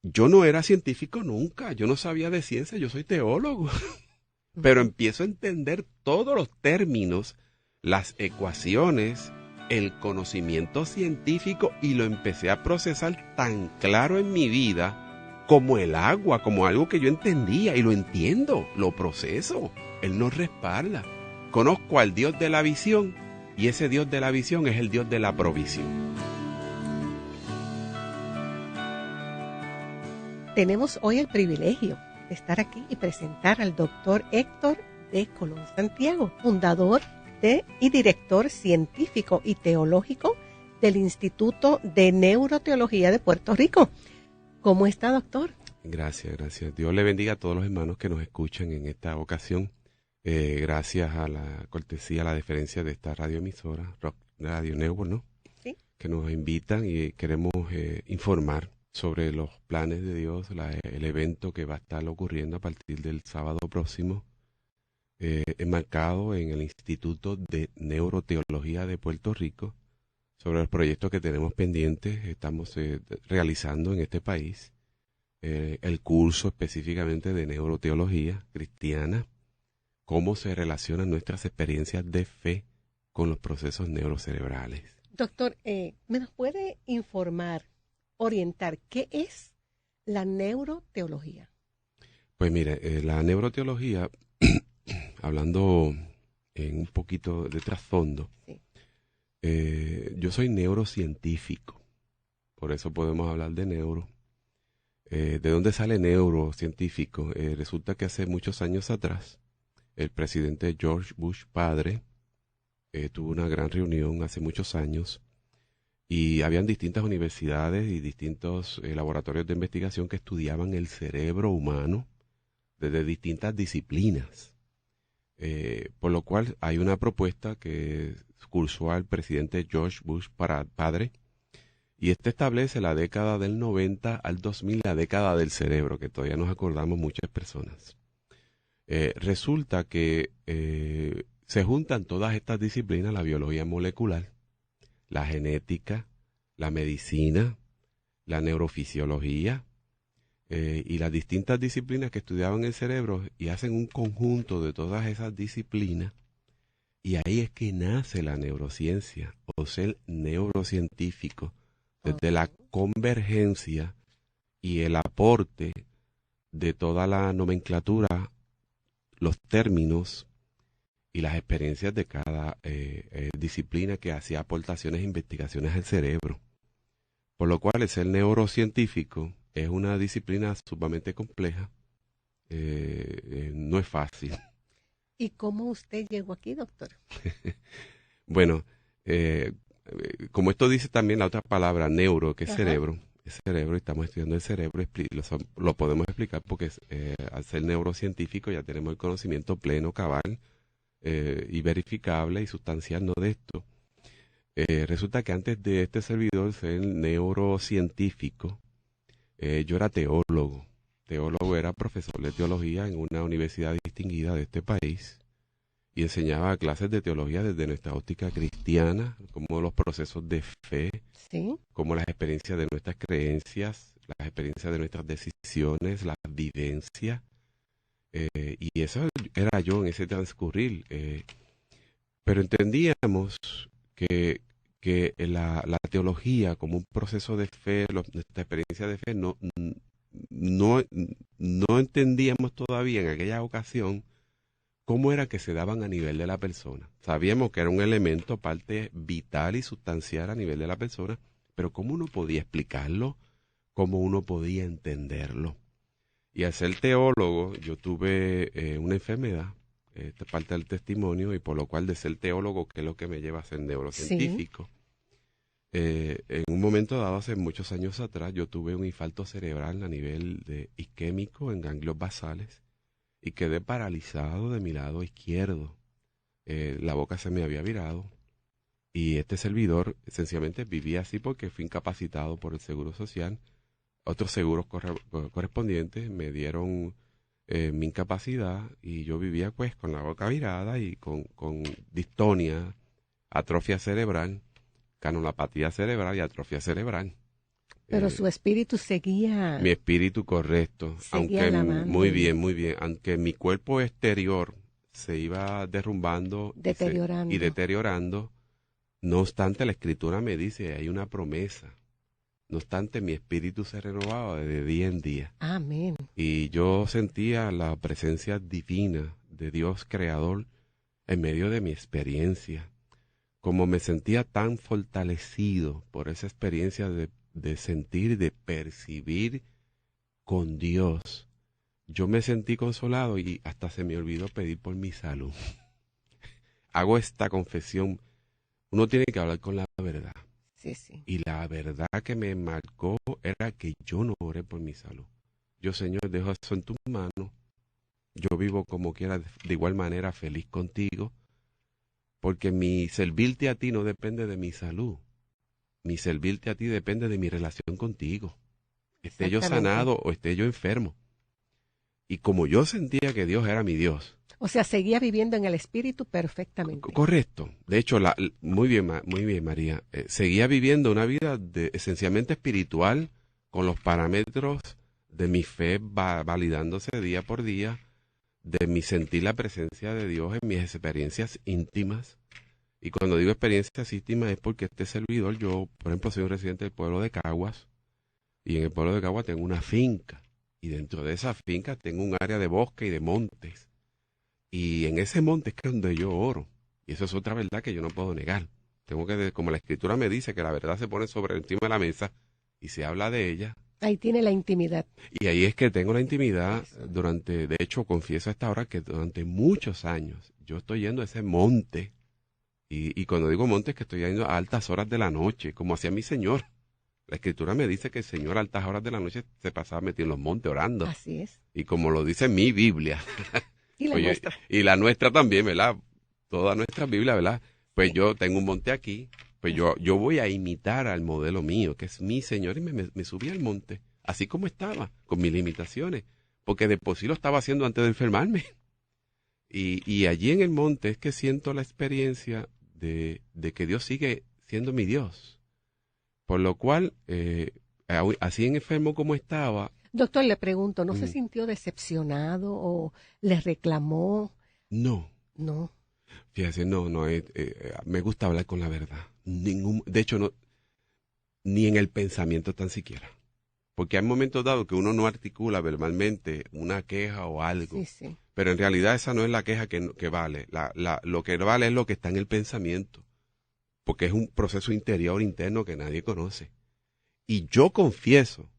yo no era científico nunca, yo no sabía de ciencia, yo soy teólogo, pero empiezo a entender todos los términos, las ecuaciones, el conocimiento científico y lo empecé a procesar tan claro en mi vida como el agua, como algo que yo entendía y lo entiendo, lo proceso. Él nos respalda. Conozco al Dios de la visión y ese Dios de la visión es el Dios de la provisión. Tenemos hoy el privilegio de estar aquí y presentar al doctor Héctor de Colón Santiago, fundador y director científico y teológico del Instituto de Neuroteología de Puerto Rico. ¿Cómo está, doctor? Gracias, gracias. Dios le bendiga a todos los hermanos que nos escuchan en esta ocasión. Gracias a la cortesía, a la deferencia de esta radioemisora, Rock Radio Network, ¿no? Sí. Que nos invitan y queremos informar sobre los planes de Dios, el evento que va a estar ocurriendo a partir del sábado próximo, enmarcado en el Instituto de Neuroteología de Puerto Rico, sobre los proyectos que tenemos pendientes, estamos realizando en este país, el curso específicamente de neuroteología cristiana, cómo se relacionan nuestras experiencias de fe con los procesos neurocerebrales. Doctor, ¿me nos puede informar, orientar, qué es la neuroteología? Pues mire, la neuroteología, hablando en un poquito de trasfondo, Sí. Yo soy neurocientífico, por eso podemos hablar de neuro. ¿De dónde sale neurocientífico? Resulta que hace muchos años atrás, el presidente George Bush padre tuvo una gran reunión hace muchos años y habían distintas universidades y distintos laboratorios de investigación que estudiaban el cerebro humano desde distintas disciplinas. Por lo cual hay una propuesta que cursó al presidente George Bush padre, y establece la década del 90 al 2000, la década del cerebro, que todavía nos acordamos muchas personas. Resulta que se juntan todas estas disciplinas, la biología molecular, la genética, la medicina, la neurofisiología, y las distintas disciplinas que estudiaban el cerebro, y hacen un conjunto de todas esas disciplinas, y ahí es que nace la neurociencia, o ser neurocientífico, desde la convergencia y el aporte de toda la nomenclatura, los términos y las experiencias de cada disciplina que hacía aportaciones e investigaciones al cerebro. Por lo cual el ser neurocientífico es una disciplina sumamente compleja, no es fácil. ¿Y cómo usted llegó aquí, doctor? Bueno, como esto dice también la otra palabra, neuro, que es Ajá. cerebro, es cerebro, y estamos estudiando el cerebro, lo podemos explicar porque al ser neurocientífico ya tenemos el conocimiento pleno, cabal, y verificable y sustancial, ¿no?, de esto. Resulta que antes de este servidor ser neurocientífico, yo era teólogo. Teólogo era profesor de teología en una universidad distinguida de este país y enseñaba clases de teología desde nuestra óptica cristiana, como los procesos de fe, Sí. como las experiencias de nuestras creencias, las experiencias de nuestras decisiones, las vivencias. Y eso era yo en ese transcurrir. Pero entendíamos que la teología como un proceso de fe, nuestra experiencia de fe, no entendíamos todavía en aquella ocasión cómo era que se daban a nivel de la persona. Sabíamos que era un elemento, parte vital y sustancial a nivel de la persona, pero cómo uno podía explicarlo, cómo uno podía entenderlo. Y al ser teólogo, yo tuve una enfermedad, esta es parte del testimonio, y por lo cual de ser teólogo, que es lo que me lleva a ser neurocientífico. En un momento dado, hace muchos años atrás, yo tuve un infarto cerebral a nivel isquémico en ganglios basales y quedé paralizado de mi lado izquierdo. La boca se me había virado y este servidor sencillamente vivía así porque fui incapacitado por el Seguro Social. Otros seguros correspondientes me dieron mi incapacidad y yo vivía pues con la boca virada y con distonia, atrofia cerebral, canulopatía cerebral y atrofia cerebral. Pero su espíritu seguía. Mi espíritu correcto. Seguía Aunque alabando. muy bien, muy bien. Aunque mi cuerpo exterior se iba derrumbando Deteriorando. y deteriorando, no obstante la escritura me dice, hay una promesa. No obstante, mi espíritu se renovaba de día en día. Amén. Y yo sentía la presencia divina de Dios creador en medio de mi experiencia. Como me sentía tan fortalecido por esa experiencia de sentir y de percibir con Dios, yo me sentí consolado y hasta se me olvidó pedir por mi salud. Hago esta confesión. Uno tiene que hablar con la verdad. Sí, sí. Y la verdad que me marcó era que yo no oré por mi salud. Yo, Señor, dejo eso en tus manos. Yo vivo como quiera, de igual manera, feliz contigo. Porque mi servirte a ti no depende de mi salud. Mi servirte a ti depende de mi relación contigo. Esté yo sanado o esté yo enfermo. Y como yo sentía que Dios era mi Dios. O sea, seguía viviendo en el espíritu perfectamente. Correcto. De hecho, muy bien, María. Seguía viviendo una vida esencialmente espiritual con los parámetros de mi fe validándose día por día, de mi sentir la presencia de Dios en mis experiencias íntimas. Y cuando digo experiencias íntimas es porque este servidor, yo, por ejemplo, soy un residente del pueblo de Caguas, y en el pueblo de Caguas tengo una finca, y dentro de esa finca tengo un área de bosque y de montes. Y en ese monte es que donde yo oro. Y eso es otra verdad que yo no puedo negar. Tengo que, como la escritura me dice, que la verdad se pone sobre encima de la mesa y se habla de ella. Ahí tiene la intimidad. Y ahí es que tengo la intimidad de hecho, confieso a esta hora que durante muchos años yo estoy yendo a ese monte. Y cuando digo monte es que estoy yendo a altas horas de la noche, como hacía mi Señor. La escritura me dice que el Señor a altas horas de la noche se pasaba metido en los montes orando. Así es. Y como lo dice mi Biblia. Y la nuestra. Y la nuestra también, ¿verdad? Toda nuestra Biblia, ¿verdad? Pues yo tengo un monte aquí, pues yo voy a imitar al modelo mío, que es mi Señor, y me subí al monte, así como estaba, con mis limitaciones, porque de por sí lo estaba haciendo antes de enfermarme. Y allí en el monte es que siento la experiencia de que Dios sigue siendo mi Dios. Por lo cual, así en enfermo como estaba. Doctor, le pregunto, ¿no se sintió decepcionado o le reclamó? No. No. Fíjese, no, me gusta hablar con la verdad. De hecho, no, ni en el pensamiento tan siquiera. Porque hay momentos dados que uno no articula verbalmente una queja o algo. Sí, sí. Pero en realidad esa no es la queja que vale. Lo que vale es lo que está en el pensamiento. Porque es un proceso interior, interno que nadie conoce. Y yo confieso,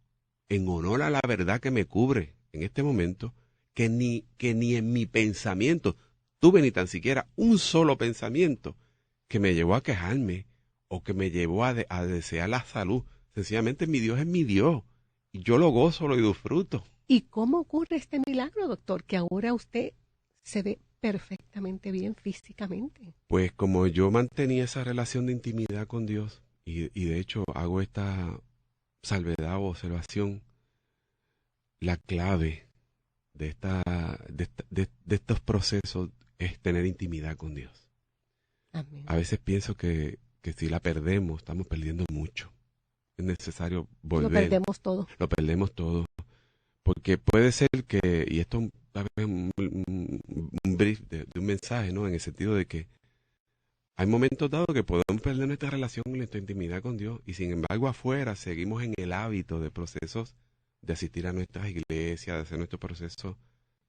en honor a la verdad que me cubre en este momento, que ni en mi pensamiento tuve ni tan siquiera un solo pensamiento que me llevó a quejarme o que me llevó a desear la salud. Sencillamente mi Dios es mi Dios y yo lo gozo, lo disfruto. ¿Y cómo ocurre este milagro, doctor? Que ahora usted se ve perfectamente bien físicamente. Pues como yo mantenía esa relación de intimidad con Dios y de hecho hago esta salvedad o observación, la clave de estos procesos es tener intimidad con Dios. Amén. A veces pienso que si la perdemos, estamos perdiendo mucho. Es necesario volver. Lo perdemos todo. Porque puede ser que, y esto tal vez es un brief de un mensaje, ¿no? En el sentido de que hay momentos dados que podemos perder nuestra relación y nuestra intimidad con Dios, y sin embargo afuera seguimos en el hábito de procesos de asistir a nuestras iglesias, de hacer nuestro proceso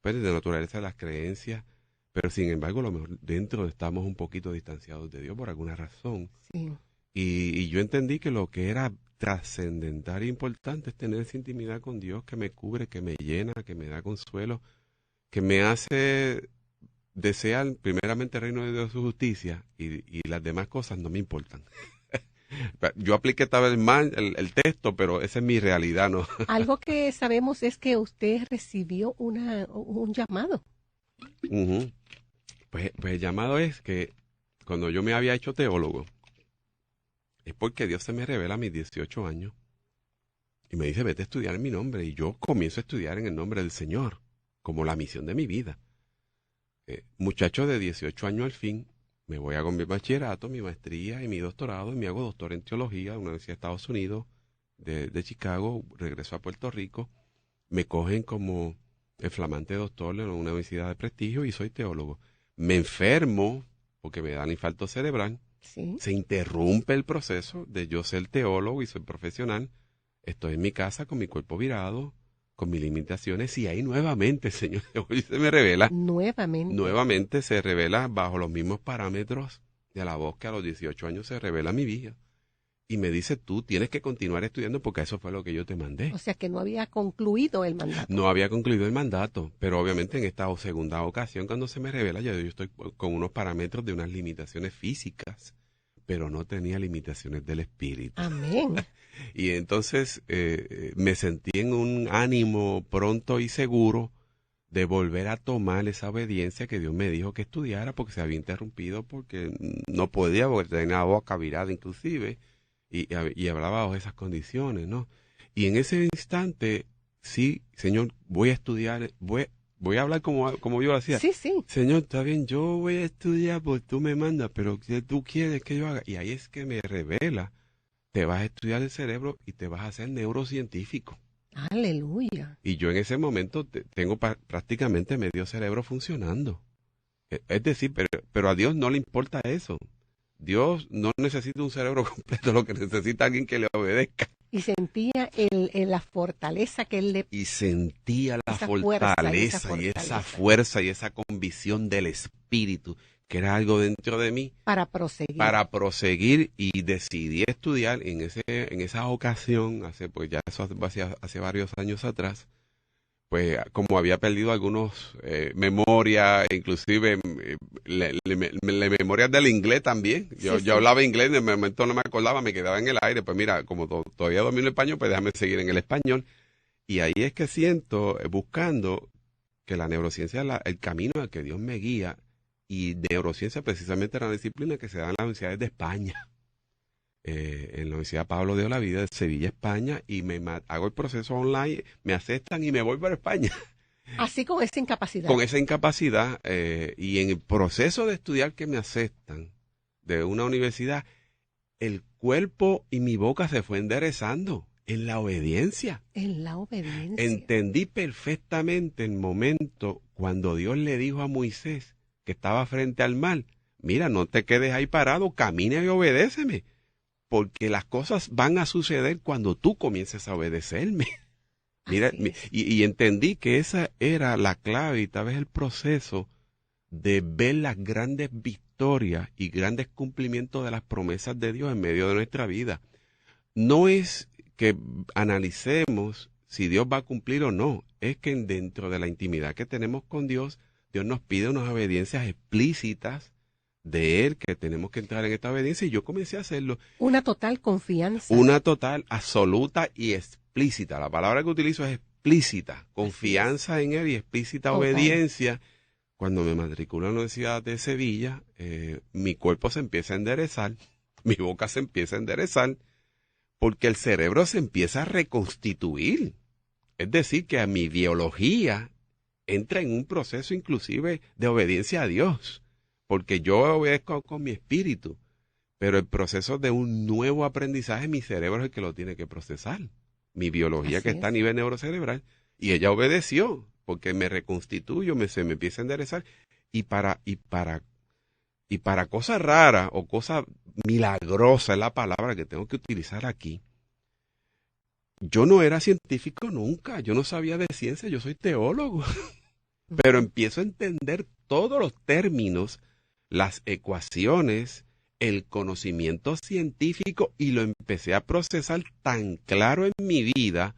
pues, de naturaleza de las creencias, pero sin embargo a lo mejor dentro estamos un poquito distanciados de Dios por alguna razón. Sí. Y yo entendí que lo que era trascendental e importante es tener esa intimidad con Dios que me cubre, que me llena, que me da consuelo, que me hace desear primeramente el reino de Dios y su justicia y las demás cosas no me importan. Yo apliqué tal vez mal el texto, pero esa es mi realidad, ¿no? Algo que sabemos es que usted recibió un llamado. Uh-huh. Pues el llamado es que cuando yo me había hecho teólogo, es porque Dios se me revela a mis 18 años y me dice, vete a estudiar en mi nombre. Y yo comienzo a estudiar en el nombre del Señor, como la misión de mi vida. Muchacho de 18 años al fin, me voy a con mi bachillerato, mi maestría y mi doctorado, y me hago doctor en teología en una universidad de Estados Unidos, de Chicago, regreso a Puerto Rico, me cogen como el flamante doctor en una universidad de prestigio y soy teólogo. Me enfermo porque me dan infarto cerebral. Sí. Se interrumpe el proceso de yo ser teólogo y soy profesional. Estoy en mi casa con mi cuerpo virado, con mis limitaciones, y ahí nuevamente, Señor, hoy se me revela. Nuevamente se revela bajo los mismos parámetros de la voz que a los 18 años se revela mi vida. Y me dice, tú tienes que continuar estudiando porque eso fue lo que yo te mandé. O sea que no había concluido el mandato. No había concluido el mandato, pero obviamente en esta segunda ocasión cuando se me revela, ya yo estoy con unos parámetros de unas limitaciones físicas, pero no tenía limitaciones del espíritu. Amén. Y entonces me sentí en un ánimo pronto y seguro de volver a tomar esa obediencia que Dios me dijo que estudiara porque se había interrumpido, porque no podía, porque tenía la boca virada inclusive, y hablaba bajo esas condiciones, ¿no? Y en ese instante, sí, Señor, voy a estudiar, voy a hablar como yo lo hacía. Sí, sí. Señor, está bien, yo voy a estudiar porque tú me mandas, pero ¿qué tú quieres que yo haga? Y ahí es que me revela, te vas a estudiar el cerebro y te vas a hacer neurocientífico. Aleluya. Y yo en ese momento tengo prácticamente medio cerebro funcionando. Es decir, pero a Dios no le importa eso. Dios no necesita un cerebro completo, lo que necesita alguien que le obedezca. Y sentía la fortaleza que él le... Y sentía la fortaleza y esa fuerza y esa convicción del Espíritu, que era algo dentro de mí. Para proseguir. Para proseguir, y decidí estudiar en esa ocasión, hace varios años atrás. Pues como había perdido algunos memorias, inclusive memorias del inglés también. Yo hablaba inglés, en el momento no me acordaba, me quedaba en el aire. Pues mira, como todavía domino el español, pues déjame seguir en el español. Y ahí es que siento, buscando que la neurociencia es el camino al que Dios me guía. Y neurociencia precisamente era una disciplina que se da en las universidades de España. En la Universidad Pablo de Olavide de Sevilla, España, y hago el proceso online, me aceptan y me voy para España. Así con esa incapacidad. Con esa incapacidad, y en el proceso de estudiar que me aceptan de una universidad, el cuerpo y mi boca se fue enderezando en la obediencia. En la obediencia. Entendí perfectamente el momento cuando Dios le dijo a Moisés, que estaba frente al mar, mira, no te quedes ahí parado, camina y obedéceme. Porque las cosas van a suceder cuando tú comiences a obedecerme. Mira, y entendí que esa era la clave y tal vez el proceso de ver las grandes victorias y grandes cumplimientos de las promesas de Dios en medio de nuestra vida. No es que analicemos si Dios va a cumplir o no, es que dentro de la intimidad que tenemos con Dios, Dios nos pide unas obediencias explícitas de Él, que tenemos que entrar en esta obediencia, y yo comencé a hacerlo. Una total confianza. Una total, absoluta y explícita. La palabra que utilizo es explícita. Confianza en Él y explícita obediencia. Cuando me matriculo en la Universidad de Sevilla, mi cuerpo se empieza a enderezar, mi boca se empieza a enderezar, porque el cerebro se empieza a reconstituir. Es decir, que a mi biología entra en un proceso inclusive de obediencia a Dios. Porque yo obedezco con mi espíritu, pero el proceso de un nuevo aprendizaje, mi cerebro es el que lo tiene que procesar. Mi biología que está a nivel neurocerebral, y ella obedeció, porque me reconstituyo, se me empieza a enderezar, y para cosas raras o cosas milagrosas, es la palabra que tengo que utilizar aquí. Yo no era científico nunca, yo no sabía de ciencia, yo soy teólogo, pero empiezo a entender todos los términos, las ecuaciones, el conocimiento científico, y lo empecé a procesar tan claro en mi vida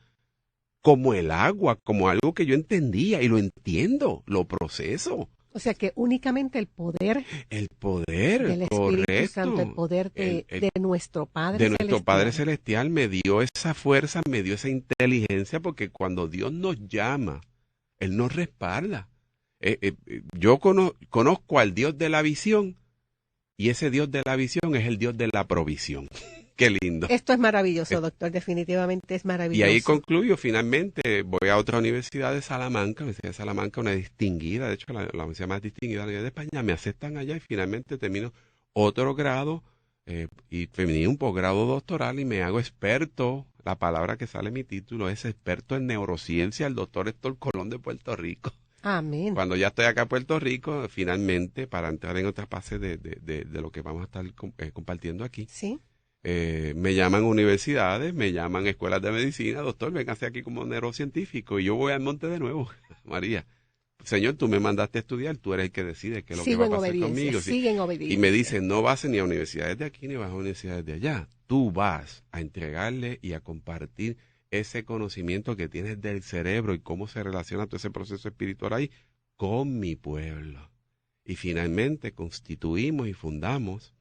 como el agua, como algo que yo entendía, y lo entiendo, lo proceso. O sea que únicamente el poder del Espíritu Santo, el poder de nuestro Padre Celestial. De nuestro Padre Celestial me dio esa fuerza, me dio esa inteligencia, porque cuando Dios nos llama, Él nos respalda. Yo conozco al Dios de la visión, y ese Dios de la visión es el Dios de la provisión. Qué lindo. Esto es maravilloso, doctor, definitivamente es maravilloso. Y ahí concluyo, finalmente voy a otra universidad de Salamanca, una distinguida, de hecho la universidad más distinguida a nivel de España, me aceptan allá y finalmente termino otro grado y terminé un posgrado doctoral y me hago experto. La palabra que sale en mi título es experto en neurociencia, el doctor Héctor Colón de Puerto Rico. Amén. Cuando ya estoy acá en Puerto Rico, finalmente, para entrar en otra fase de lo que vamos a estar compartiendo aquí, Sí. me llaman universidades, me llaman escuelas de medicina, doctor, véngase aquí como neurocientífico, y yo voy al monte de nuevo, María. Señor, tú me mandaste a estudiar, tú eres el que decide qué es lo que va a pasar conmigo. Sigue en Y obediencia. me dicen, no vas ni a universidades de aquí ni vas a universidades de allá. Tú vas a entregarle y a compartir ese conocimiento que tienes del cerebro y cómo se relaciona todo ese proceso espiritual ahí con mi pueblo. Y finalmente constituimos y fundamos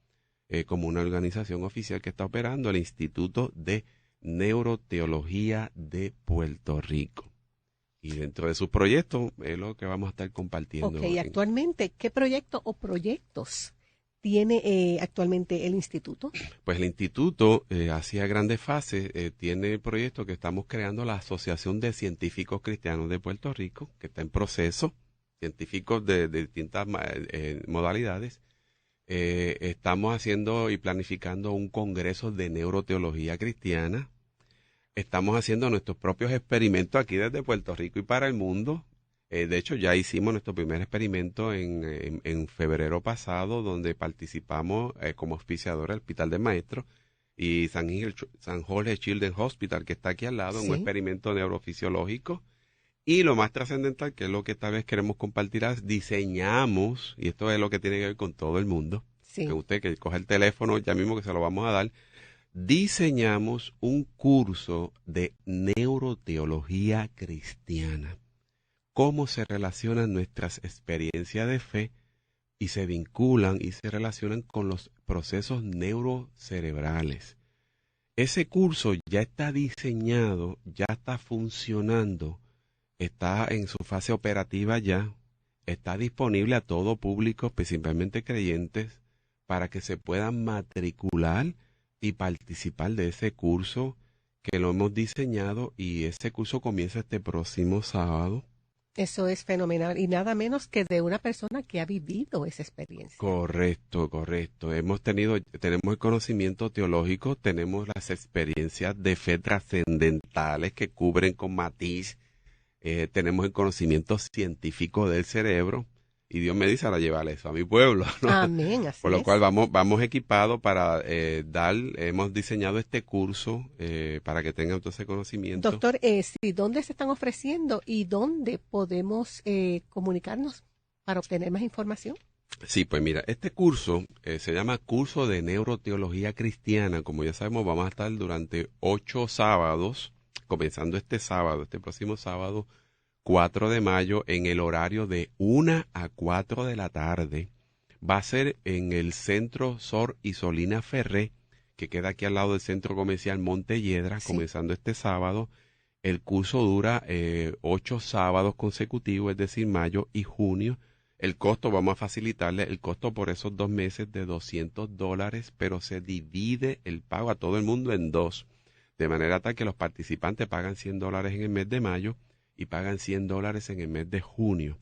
como una organización oficial que está operando el Instituto de Neuroteología de Puerto Rico. Y dentro de sus proyectos es lo que vamos a estar compartiendo. Ok, actualmente, ¿qué proyecto o proyectos tiene actualmente el instituto? Pues el instituto, hacia grandes fases, tiene el proyecto que estamos creando la Asociación de Científicos Cristianos de Puerto Rico, que está en proceso, científicos de distintas modalidades. Estamos haciendo y planificando un congreso de neuroteología cristiana. Estamos haciendo nuestros propios experimentos aquí desde Puerto Rico y para el mundo. De hecho, ya hicimos nuestro primer experimento en febrero pasado, donde participamos como auspiciador al Hospital de Maestros y San Jorge Children's Hospital, que está aquí al lado, un experimento neurofisiológico. Y lo más trascendental, que es lo que esta vez queremos compartir, es diseñamos, y esto es lo que tiene que ver con todo el mundo, que usted que coge el teléfono ya mismo que se lo vamos a dar, diseñamos un curso de neuroteología cristiana. Cómo se relacionan nuestras experiencias de fe y se vinculan y se relacionan con los procesos neurocerebrales. Ese curso ya está diseñado, ya está funcionando, está en su fase operativa ya, está disponible a todo público, principalmente creyentes, para que se puedan matricular y participar de ese curso que lo hemos diseñado, y ese curso comienza este próximo sábado. Eso es fenomenal y nada menos que de una persona que ha vivido esa experiencia. Correcto. Tenemos el conocimiento teológico, tenemos las experiencias de fe trascendentales que cubren con matiz, tenemos el conocimiento científico del cerebro. Y Dios me dice ahora llevar eso a mi pueblo, ¿no? Amén, así Por lo es. cual vamos equipados para hemos diseñado este curso para que tengan todo ese conocimiento. Doctor, ¿dónde se están ofreciendo y dónde podemos comunicarnos para obtener más información? Sí, pues mira, este curso se llama Curso de Neuroteología Cristiana. Como ya sabemos, vamos a estar durante 8 sábados, comenzando este próximo sábado, 4 de mayo, en el horario de 1 a 4 de la tarde. Va a ser en el Centro Sor Isolina Ferré, que queda aquí al lado del Centro Comercial Montelledra, comenzando este sábado. El curso dura 8 sábados consecutivos, es decir, mayo y junio. El costo, vamos a facilitarle el costo por esos 2 meses de $200, pero se divide el pago a todo el mundo en 2, de manera tal que los participantes pagan $100 en el mes de mayo y pagan $100 en el mes de junio.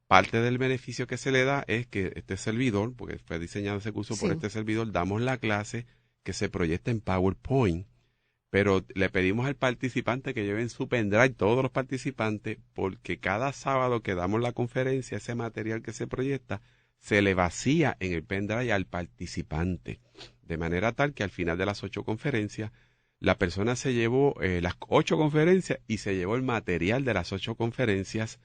Parte del beneficio que se le da es que este servidor, porque fue diseñado ese curso por este servidor, damos la clase que se proyecta en PowerPoint, pero le pedimos al participante que lleven su pendrive, todos los participantes, porque cada sábado que damos la conferencia, ese material que se proyecta, se le vacía en el pendrive al participante, de manera tal que al final de las 8 conferencias, la persona se llevó las 8 conferencias y se llevó el material de las 8 conferencias.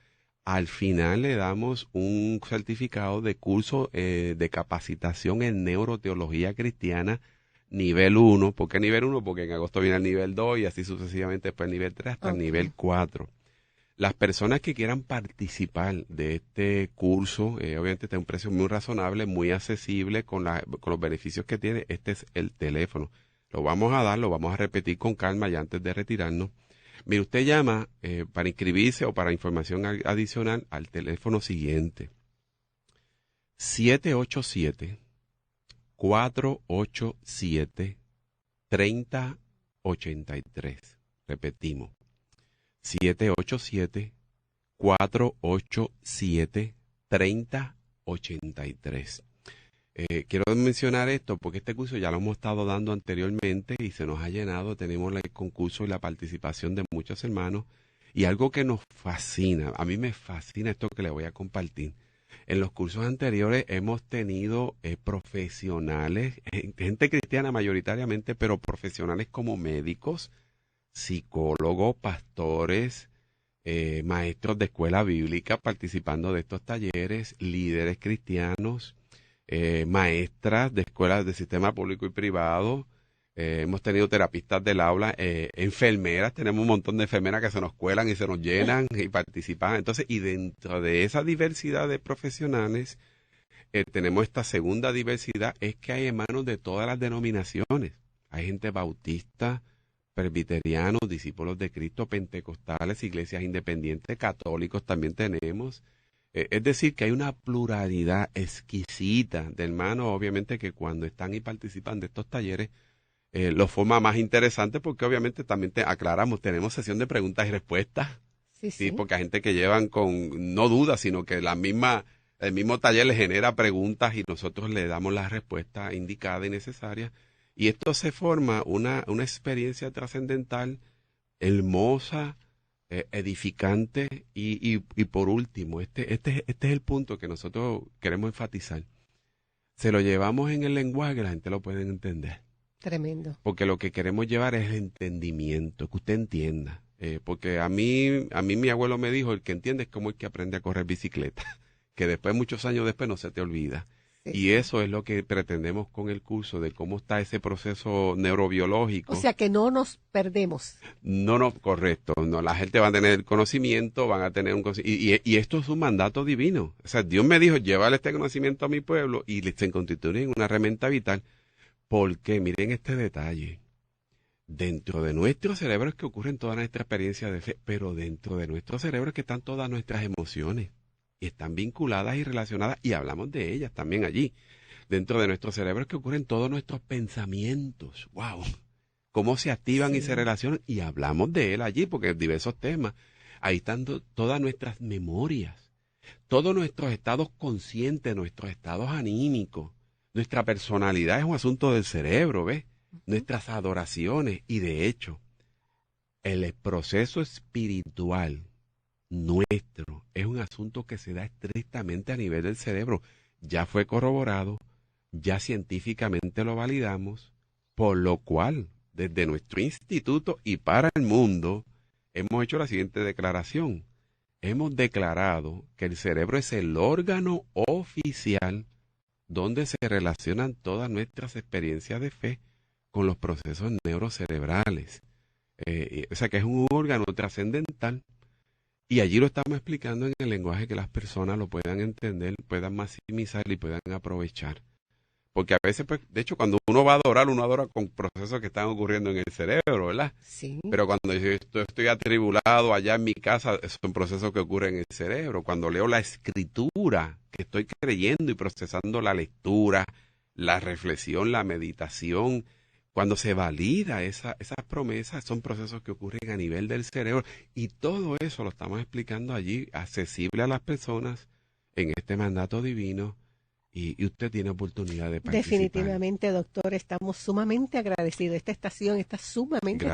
Al final le damos un certificado de curso de capacitación en neuroteología cristiana nivel 1. ¿Por qué nivel 1? Porque en agosto viene el nivel 2 y así sucesivamente después el nivel 3 hasta el nivel 4. Las personas que quieran participar de este curso, obviamente está a un precio muy razonable, muy accesible, con los beneficios que tiene. Este es el teléfono. Lo vamos a repetir con calma ya antes de retirarnos. Mire, usted llama para inscribirse o para información adicional al teléfono siguiente: 787-487-3083. Repetimos: 787-487-3083. Quiero mencionar esto porque este curso ya lo hemos estado dando anteriormente y se nos ha llenado. Tenemos el concurso y la participación de muchos hermanos. Y algo que nos fascina, a mí me fascina esto que le voy a compartir. En los cursos anteriores hemos tenido profesionales, gente cristiana mayoritariamente, pero profesionales como médicos, psicólogos, pastores, maestros de escuela bíblica participando de estos talleres, líderes cristianos, maestras de escuelas de sistema público y privado. Hemos tenido terapistas del aula, enfermeras, tenemos un montón de enfermeras que se nos cuelan y se nos llenan y participan. Entonces, y dentro de esa diversidad de profesionales, tenemos esta segunda diversidad, es que hay hermanos de todas las denominaciones. Hay gente bautista, presbiterianos, discípulos de Cristo, pentecostales, iglesias independientes, católicos también tenemos. Es decir, que hay una pluralidad exquisita de hermanos, obviamente que cuando están y participan de estos talleres, lo forma más interesante porque obviamente también aclaramos, tenemos sesión de preguntas y respuestas, sí, porque hay gente que llevan con, no dudas, sino que el mismo taller le genera preguntas y nosotros le damos la respuesta indicada y necesaria. Y esto se forma una experiencia trascendental, hermosa, edificante y por último, este es el punto que nosotros queremos enfatizar. Se lo llevamos en el lenguaje que la gente lo puede entender. Tremendo. Porque lo que queremos llevar es el entendimiento, que usted entienda. Porque a mí mi abuelo me dijo, el que entiende es como el que aprende a correr bicicleta, que después, muchos años después, no se te olvida. Sí. Y eso es lo que pretendemos con el curso, de cómo está ese proceso neurobiológico. O sea, que no nos perdemos. No, correcto. No, la gente va a tener el conocimiento, van a tener un conocimiento. Y esto es un mandato divino. O sea, Dios me dijo, llévale este conocimiento a mi pueblo y se constituye en una herramienta vital. Porque miren este detalle, dentro de nuestro cerebro es que ocurren todas nuestras experiencias de fe, pero dentro de nuestro cerebro es que están todas nuestras emociones y están vinculadas y relacionadas y hablamos de ellas también allí. Dentro de nuestro cerebro es que ocurren todos nuestros pensamientos, wow, cómo se activan y se relacionan y hablamos de él allí porque en diversos temas. Ahí están todas nuestras memorias, todos nuestros estados conscientes, nuestros estados anímicos. Nuestra personalidad es un asunto del cerebro, ¿ves? Nuestras adoraciones y de hecho, el proceso espiritual nuestro es un asunto que se da estrictamente a nivel del cerebro. Ya fue corroborado, ya científicamente lo validamos, por lo cual, desde nuestro instituto y para el mundo, hemos hecho la siguiente declaración. Hemos declarado que el cerebro es el órgano oficial donde se relacionan todas nuestras experiencias de fe con los procesos neurocerebrales. O sea que es un órgano trascendental y allí lo estamos explicando en el lenguaje que las personas lo puedan entender, puedan maximizar y puedan aprovechar. Porque a veces, pues, de hecho, cuando uno va a adorar, uno adora con procesos que están ocurriendo en el cerebro, ¿verdad? Sí. Pero cuando yo estoy atribulado allá en mi casa, son procesos que ocurren en el cerebro. Cuando leo la escritura, que estoy creyendo y procesando la lectura, la reflexión, la meditación, cuando se valida esas promesas, son procesos que ocurren a nivel del cerebro. Y todo eso lo estamos explicando allí, accesible a las personas en este mandato divino. Y usted tiene oportunidad de participar. Definitivamente, doctor, estamos sumamente agradecidos. Esta estación está sumamente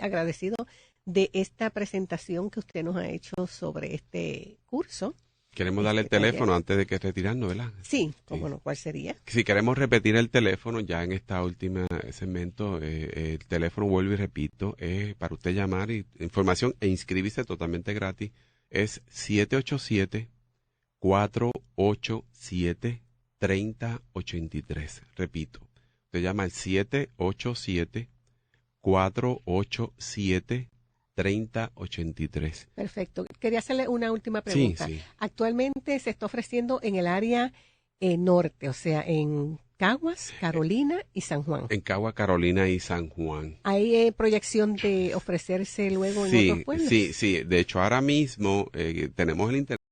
agradecido de esta presentación que usted nos ha hecho sobre este curso. Queremos darle el teléfono antes de que retirarnos, ¿verdad? Sí, cómo no, ¿cuál sería? Si queremos repetir el teléfono ya en esta última segmento, el teléfono, vuelvo y repito, es para usted llamar y información e inscribirse totalmente gratis, es 787-487-3083. Repito, usted llama al 787-487-3083. Perfecto. Quería hacerle una última pregunta. Sí. Actualmente se está ofreciendo en el área norte, o sea, en Caguas, Carolina y San Juan. En Caguas, Carolina y San Juan. ¿Hay proyección de ofrecerse luego en otros pueblos? Sí. De hecho, ahora mismo tenemos el interés